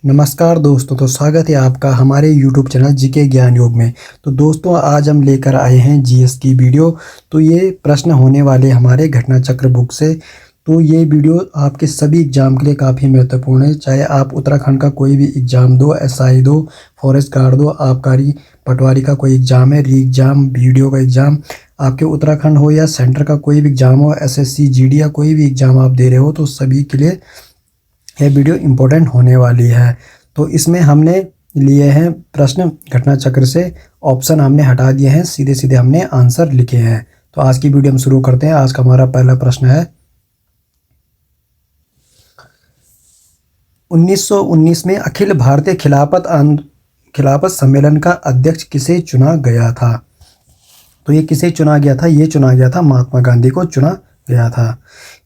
नमस्कार दोस्तों। तो स्वागत है आपका हमारे YouTube चैनल जीके ज्ञान योग में। तो दोस्तों आज हम लेकर आए हैं जीएस की वीडियो। तो ये प्रश्न होने वाले हमारे घटना चक्र बुक से। तो ये वीडियो आपके सभी एग्जाम के लिए काफ़ी महत्वपूर्ण है। चाहे आप उत्तराखंड का कोई भी एग्ज़ाम दो, एसआई दो, फॉरेस्ट गार्ड दो, आबकारी पटवारी का कोई एग्ज़ाम है, री एग्ज़ाम, वीडियो का एग्ज़ाम, आपके उत्तराखंड हो या सेंटर का कोई भी एग्ज़ाम हो, एसएससी जीडी या कोई भी एग्ज़ाम आप दे रहे हो, तो सभी के लिए यह वीडियो इम्पोर्टेंट होने वाली है। तो इसमें हमने लिए हैं प्रश्न घटना चक्र से, ऑप्शन हमने हटा दिए हैं, सीधे सीधे हमने आंसर लिखे हैं। तो आज की वीडियो हम शुरू करते हैं। आज का हमारा पहला प्रश्न है, 1919 में अखिल भारतीय खिलाफत सम्मेलन का अध्यक्ष किसे चुना गया था? तो ये किसे चुना गया था? ये चुना गया था महात्मा गांधी को चुना गया था।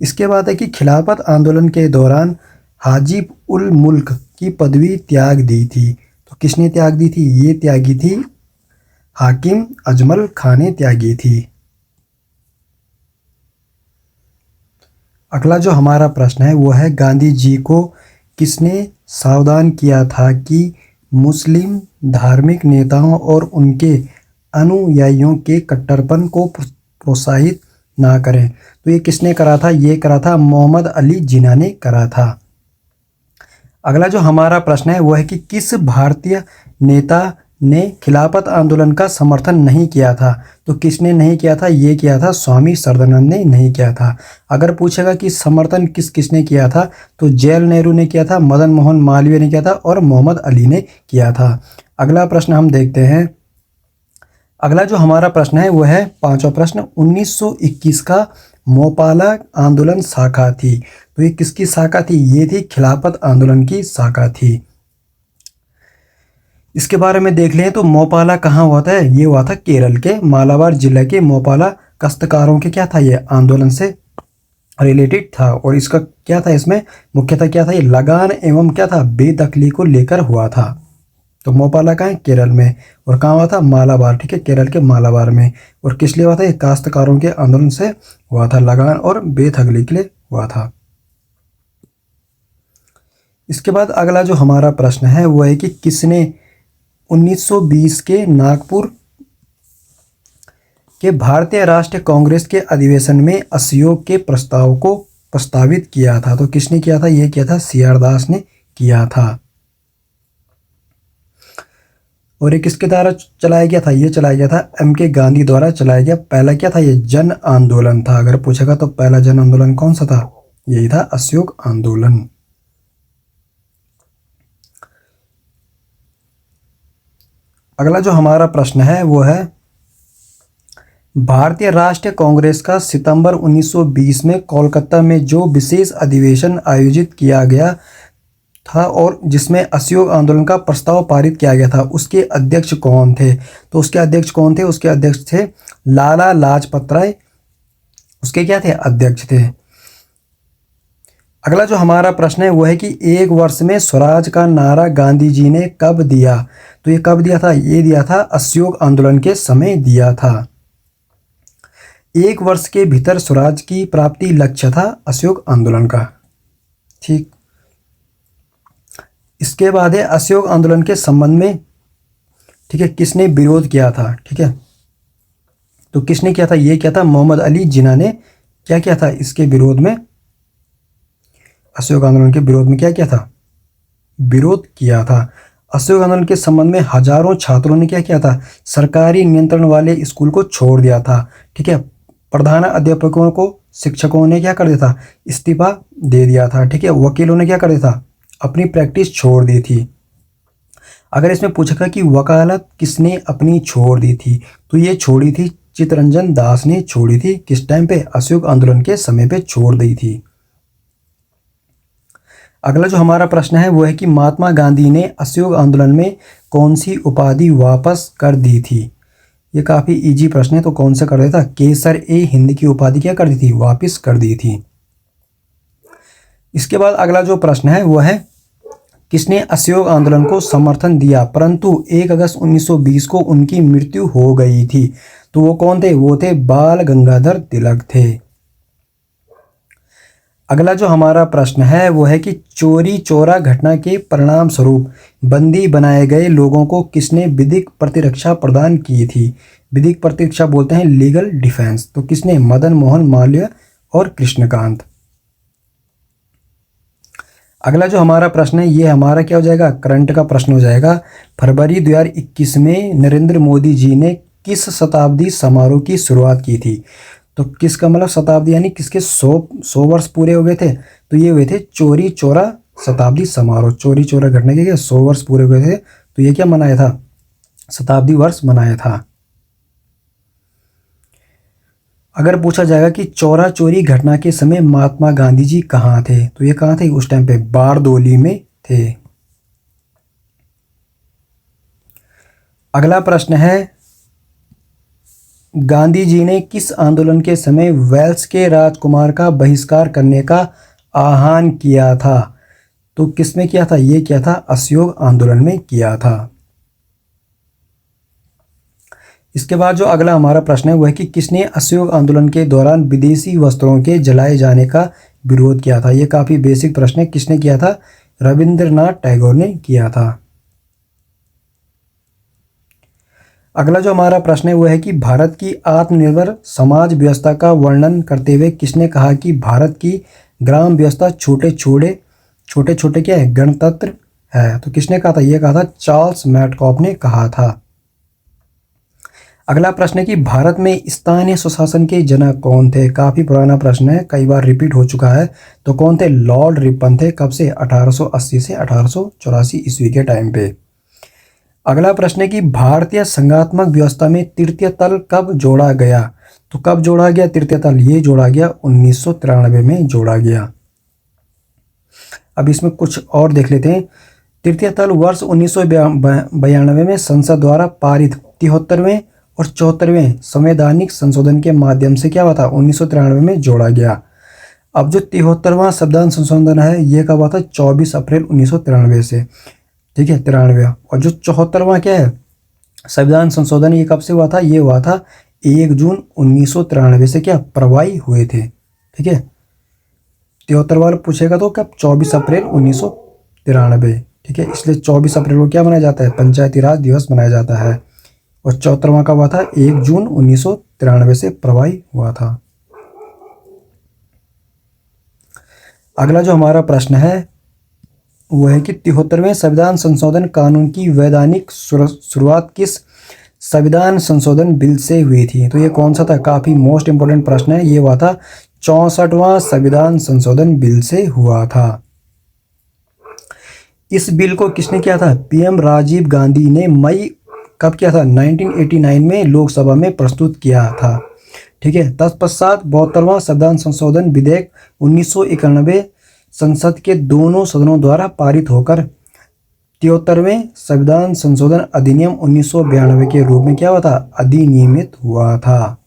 इसके बाद है कि खिलाफत आंदोलन के दौरान हाजी उल मुल्क की पदवी त्याग दी थी। तो किसने त्याग दी थी? ये त्यागी थी हाकिम अजमल खान ने त्यागी थी। अगला जो हमारा प्रश्न है वो है, गांधी जी को किसने सावधान किया था कि मुस्लिम धार्मिक नेताओं और उनके अनुयायियों के कट्टरपन को प्रोत्साहित ना करें? तो ये किसने करा था? ये करा था मोहम्मद अली जिन्ना ने करा था। अगला जो हमारा प्रश्न है वो है कि किस भारतीय नेता ने खिलाफत आंदोलन का समर्थन नहीं किया था? तो किसने नहीं किया था? ये किया था स्वामी सरदानंद ने नहीं किया था। अगर पूछेगा कि समर्थन किसने किया था, तो जवाहरलाल नेहरू ने किया था, मदन मोहन मालवीय ने किया था और मोहम्मद अली ने किया था। अगला प्रश्न हम देखते हैं। अगला जो हमारा प्रश्न है वो है पांचवा प्रश्न, 1921 का मोपाला आंदोलन शाखा थी। तो ये किसकी शाखा थी? ये थी खिलाफत आंदोलन की शाखा थी। इसके बारे में देख लें तो मोपाला कहाँ हुआ था? ये हुआ था केरल के मालाबार जिले के मोपाला। काश्तकारों के क्या था? ये आंदोलन से रिलेटेड था। और इसका क्या था? इसमें मुख्यतः क्या था? ये लगान एवं क्या था? बेदखली को लेकर हुआ था। तो मोपाला कहाँ है? केरल में। और कहाँ हुआ था? मालाबार, ठीक है, केरल के मालाबार में। और किस लिए हुआ था? ये काश्तकारों के आंदोलन से हुआ था, लगान और बेदखली के लिए हुआ था। इसके बाद अगला जो हमारा प्रश्न है वो है कि किसने 1920 के नागपुर के भारतीय राष्ट्रीय कांग्रेस के अधिवेशन में असहयोग के प्रस्ताव को प्रस्तावित किया था? तो किसने किया था? ये किया था सीआर दास ने किया था। और ये किसके द्वारा चलाया गया था? ये चलाया गया था एम.के. गांधी द्वारा चलाया गया। पहला क्या था? ये जन आंदोलन था। अगर पूछेगा तो पहला जन आंदोलन कौन सा था? यही था असहयोग आंदोलन। अगला जो हमारा प्रश्न है वो है, भारतीय राष्ट्रीय कांग्रेस का सितंबर 1920 में कोलकाता में जो विशेष अधिवेशन आयोजित किया गया था और जिसमें असहयोग आंदोलन का प्रस्ताव पारित किया गया था, उसके अध्यक्ष कौन थे? तो उसके अध्यक्ष कौन थे? उसके अध्यक्ष थे लाला लाजपत राय। उसके क्या थे? अध्यक्ष थे। अगला जो हमारा प्रश्न है वो है कि एक वर्ष में स्वराज का नारा गांधी जी ने कब दिया? तो ये कब दिया था? ये दिया था असहयोग आंदोलन के समय दिया था। एक वर्ष के भीतर स्वराज की प्राप्ति लक्ष्य था असहयोग आंदोलन का। ठीक। इसके बाद है असहयोग आंदोलन के संबंध में, ठीक है, किसने विरोध किया था? ठीक है, तो किसने किया था? ये किया था मोहम्मद अली जिन्ना ने। क्या किया था? इसके विरोध में, असहयोग आंदोलन के विरोध में क्या किया था? विरोध किया था। असहयोग आंदोलन के संबंध में हजारों छात्रों ने क्या किया था? सरकारी नियंत्रण वाले स्कूल को छोड़ दिया था। ठीक है, प्रधान अध्यापकों को, शिक्षकों ने क्या कर दिया था? इस्तीफा दे दिया था। ठीक है, वकीलों ने क्या कर दिया था? अपनी प्रैक्टिस छोड़ दी थी। अगर इसमें पूछा कि वकालत किसने अपनी छोड़ दी थी, तो ये छोड़ी थी चित्तरंजन दास ने छोड़ी थी। किस टाइम पे? असहयोग आंदोलन के समय पे छोड़ दी थी। अगला जो हमारा प्रश्न है वो है कि महात्मा गांधी ने असहयोग आंदोलन में कौन सी उपाधि वापस कर दी थी? ये काफ़ी इजी प्रश्न है। तो कौन सा कर दिया था? केसर-ए-हिंद की उपाधि क्या कर दी थी? वापस कर दी थी। इसके बाद अगला जो प्रश्न है वो है, किसने असहयोग आंदोलन को समर्थन दिया परंतु 1 अगस्त 1920 को उनकी मृत्यु हो गई थी? तो वो कौन थे? वो थे बाल गंगाधर तिलक थे। अगला जो हमारा प्रश्न है वो है कि चोरी चोरा घटना के परिणाम स्वरूप बंदी बनाए गए लोगों को किसने विधिक प्रतिरक्षा प्रदान की थी। विधिक प्रतिरक्षा बोलते हैं लीगल डिफेंस। तो किसने? मदन मोहन मालवीय और कृष्णकांत। अगला जो हमारा प्रश्न है ये हमारा क्या हो जाएगा? करंट का प्रश्न हो जाएगा। फरवरी 2021 में नरेंद्र मोदी जी ने किस शताब्दी समारोह की शुरुआत की थी? तो किसका मतलब शताब्दी यानी किसके 100 वर्ष पूरे हो गए थे? तो ये हुए थे चोरी चोरा शताब्दी समारोह। चोरी चोरा घटना के 100 वर्ष पूरे हुए थे, तो ये क्या मनाया था? शताब्दी वर्ष मनाया था। अगर पूछा जाएगा कि चोरा चोरी घटना के समय महात्मा गांधी जी कहाँ थे? तो ये कहाँ थे उस टाइम पे? बारदोली में थे। अगला प्रश्न है गांधी जी ने किस आंदोलन के समय वेल्स के राजकुमार का बहिष्कार करने का आह्वान किया था? तो किसमें किया था? ये किया था असहयोग आंदोलन में किया था। इसके बाद जो अगला हमारा प्रश्न है वह है कि किसने असहयोग आंदोलन के दौरान विदेशी वस्त्रों के जलाए जाने का विरोध किया था? ये काफी बेसिक प्रश्न है। किसने किया था? रविंद्रनाथ टैगोर ने किया था। अगला जो हमारा प्रश्न है वह है कि भारत की आत्मनिर्भर समाज व्यवस्था का वर्णन करते हुए किसने कहा कि भारत की ग्राम व्यवस्था छोटे छोटे क्या है? गणतंत्र है। तो किसने कहा था? यह कहा था चार्ल्स मैटकॉफ ने कहा था। अगला प्रश्न है कि भारत में स्थानीय स्वशासन के जनक कौन थे? काफी पुराना प्रश्न है, कई बार रिपीट हो चुका है। तो कौन थे? लॉर्ड रिपन थे। कब से? 1880 से 1884 ईस्वी के टाइम पे। अगला प्रश्न है कि भारतीय संघात्मक व्यवस्था में तृतीय तल कब जोड़ा गया? तो कब जोड़ा गया तृतीय तल? ये जोड़ा गया 1993 में जोड़ा गया। अब इसमें कुछ और देख लेते हैं। तृतीय तल वर्ष 1992 में संसद द्वारा पारित 73वें और 74वें संवैधानिक संशोधन के माध्यम से क्या हुआ था? 1993 में जोड़ा गया। अब जो 73वां संविधान संशोधन है ये कब हुआ था? 24 अप्रैल 1993 से। ठीक है, 93। और जो 74वां क्या है संविधान संशोधन, ये कब से हुआ था? ये हुआ था 1 जून 1993 से क्या प्रभावी हुए थे। ठीक है, 73 वाला पूछेगा तो कब? 24 अप्रैल 1993। ठीक है, इसलिए 24 अप्रैल को क्या मनाया जाता है? पंचायती राज दिवस मनाया जाता है। और 74वां कब हुआ था? 1 जून 1993 से प्रभावी हुआ था। अगला जो हमारा प्रश्न है वो है कि 73वें संविधान संशोधन कानून की वैधानिक शुरुआत किस संविधान संशोधन बिल से हुई थी? तो ये कौन सा था? काफी मोस्ट इंपोर्टेंट प्रश्न है। ये हुआ था 64वां संविधान संशोधन बिल से हुआ था। इस बिल को किसने किया था? पीएम राजीव गांधी ने मई कब किया था? 1989 में लोकसभा में प्रस्तुत किया था। ठीक है, तत्पश्चात 72वां संविधान संशोधन विधेयक 1991 संसद के दोनों सदनों द्वारा पारित होकर 73वें संविधान संशोधन अधिनियम 1992 के रूप में क्या हुआ था? अधिनियमित हुआ था।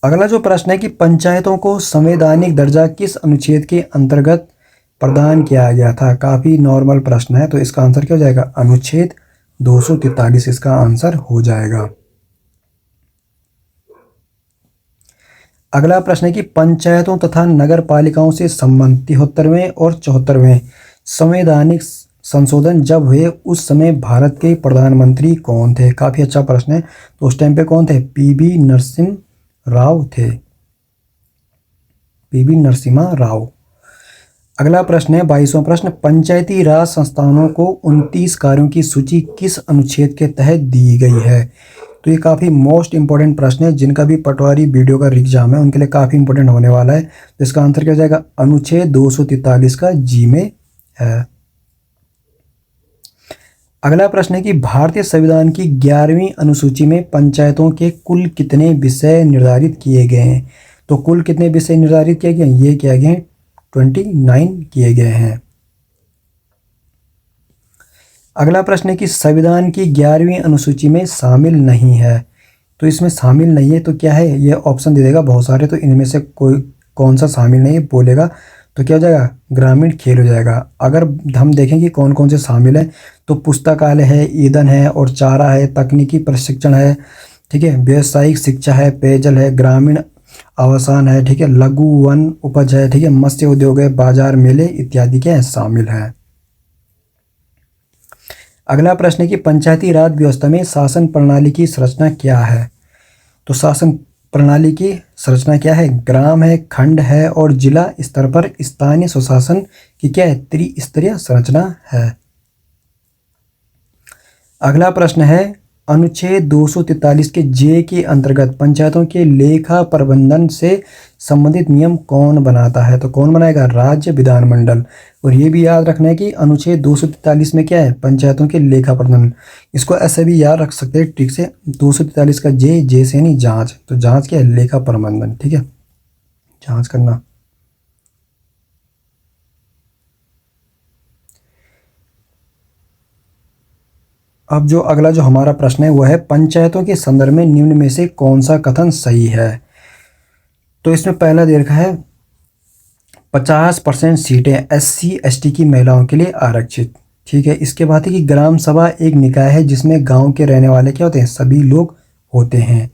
अगला जो प्रश्न है कि पंचायतों को संवैधानिक दर्जा किस अनुच्छेद के अंतर्गत प्रदान किया गया था? काफी नॉर्मल प्रश्न है, तो इसका आंसर क्या हो जाएगा? अनुच्छेद 243 इसका आंसर हो जाएगा। अगला प्रश्न है कि पंचायतों तथा नगर पालिकाओं से संबंधित 73वें और 74वें संवैधानिक संशोधन जब हुए उस समय भारत के प्रधानमंत्री कौन थे? काफी अच्छा प्रश्न है। तो उस टाइम पे कौन थे? पीवी नरसिम्हा राव थे। पीवी नरसिम्हा राव। अगला प्रश्न है 22वां प्रश्न, पंचायती राज संस्थानों को 29 कार्यों की सूची किस अनुच्छेद के तहत दी गई है? तो ये काफ़ी मोस्ट इंपॉर्टेंट प्रश्न है। जिनका भी पटवारी वीडियो का एग्जाम है उनके लिए काफ़ी इंपॉर्टेंट होने वाला है। तो इसका आंसर क्या हो जाएगा? अनुच्छेद 243 का जी में है। अगला प्रश्न है कि भारतीय संविधान की 11वीं अनुसूची में पंचायतों के कुल कितने विषय निर्धारित किए गए हैं? तो कुल कितने विषय निर्धारित किए गए हैं? ये किया गया 29 किए गए हैं। अगला प्रश्न है कि संविधान की 11वीं अनुसूची में शामिल नहीं है। तो इसमें शामिल नहीं है तो क्या है? ये ऑप्शन दे देगा बहुत सारे, तो इनमें से कोई कौन सा शामिल नहीं है बोलेगा तो क्या हो जाएगा? ग्रामीण खेल हो जाएगा। अगर हम देखें कि कौन कौन से शामिल है तो पुस्तकालय है, ईंधन है और चारा है, तकनीकी प्रशिक्षण है, ठीक है, व्यावसायिक शिक्षा है, पेयजल है, ग्रामीण आवासन है, ठीक है, लघु वन उपज है, ठीक है, मत्स्य उद्योग है, बाजार मेले इत्यादि क्या है शामिल है। अगला प्रश्न है कि पंचायती राज व्यवस्था में शासन प्रणाली की संरचना क्या है। तो शासन प्रणाली की संरचना क्या है, ग्राम है, खंड है और जिला स्तर पर स्थानीय स्वशासन की क्या है त्रिस्तरीय संरचना है। अगला प्रश्न है अनुच्छेद 243 के जे के अंतर्गत पंचायतों के लेखा प्रबंधन से संबंधित नियम कौन बनाता है। तो कौन बनाएगा, राज्य विधानमंडल। और ये भी याद रखना है कि अनुच्छेद 243 में क्या है, पंचायतों के लेखा प्रबंधन। इसको ऐसे भी याद रख सकते हैं ठीक से, 243 का जे से नहीं जांच, तो जांच क्या है, लेखा प्रबंधन, ठीक है, जांच करना। अब जो अगला जो हमारा प्रश्न है वो है पंचायतों के संदर्भ में निम्न में से कौन सा कथन सही है। तो इसमें पहला दे रखा है 50% सीटें SC ST की महिलाओं के लिए आरक्षित। ठीक है, इसके बाद है कि ग्राम सभा एक निकाय है जिसमें गांव के रहने वाले क्या होते हैं, सभी लोग होते हैं।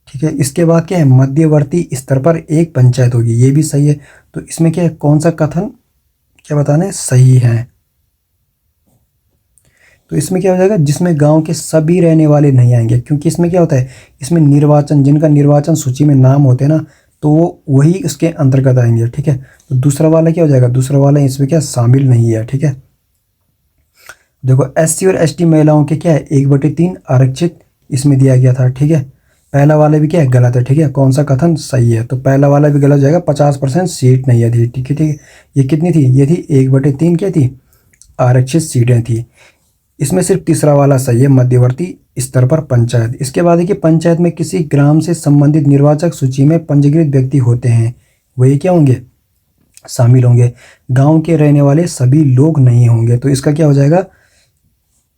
ठीक है, इसके बाद क्या है, मध्यवर्ती स्तर पर एक पंचायत होगी, ये भी सही है। तो इसमें क्या है, कौन सा कथन क्या बताना है, सही है। तो इसमें क्या हो जाएगा, जिसमें गांव के सभी रहने वाले नहीं आएंगे, क्योंकि इसमें क्या होता है, इसमें निर्वाचन, जिनका निर्वाचन सूची में नाम होते हैं ना, तो वो वही उसके अंतर्गत आएंगे। ठीक है, तो दूसरा वाला क्या हो जाएगा, दूसरा वाला इसमें क्या शामिल नहीं है। ठीक है, देखो SC और ST महिलाओं के क्या है 1/3 आरक्षित इसमें दिया गया था। ठीक है, पहला वाला भी क्या है, गलत है। ठीक है, कौन सा कथन सही है, तो पहला वाला भी गलत हो जाएगा, 50% सीट नहीं है थी। ठीक है, ठीक है, ये कितनी थी, ये थी 1/3 क्या थी, आरक्षित सीटें थी। इसमें सिर्फ तीसरा वाला सही है, मध्यवर्ती स्तर पर पंचायत। इसके बाद है कि पंचायत में किसी ग्राम से संबंधित निर्वाचक सूची में पंजीकृत व्यक्ति होते हैं, वही क्या होंगे, शामिल होंगे। गांव के रहने वाले सभी लोग नहीं होंगे। तो इसका क्या हो जाएगा,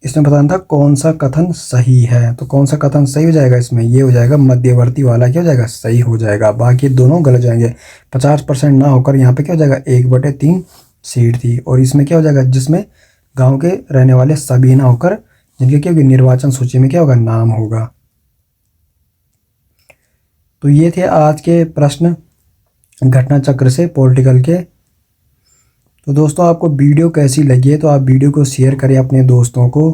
इसमें बताना था कौन सा कथन सही है। तो कौन सा कथन सही हो जाएगा, इसमें ये हो जाएगा, मध्यवर्ती वाला क्या हो जाएगा, सही हो जाएगा। बाकी दोनों गलत जाएंगे। 50% ना होकर यहाँ पे क्या हो जाएगा, 1/3 सीट थी। और इसमें क्या हो जाएगा, जिसमें गांव के रहने वाले सभी ना होकर जिनके क्या होगी, निर्वाचन सूची में क्या होगा, नाम होगा। तो ये थे आज के प्रश्न घटना चक्र से पॉलिटिकल के। तो दोस्तों आपको वीडियो कैसी लगी है, तो आप वीडियो को शेयर करें अपने दोस्तों को।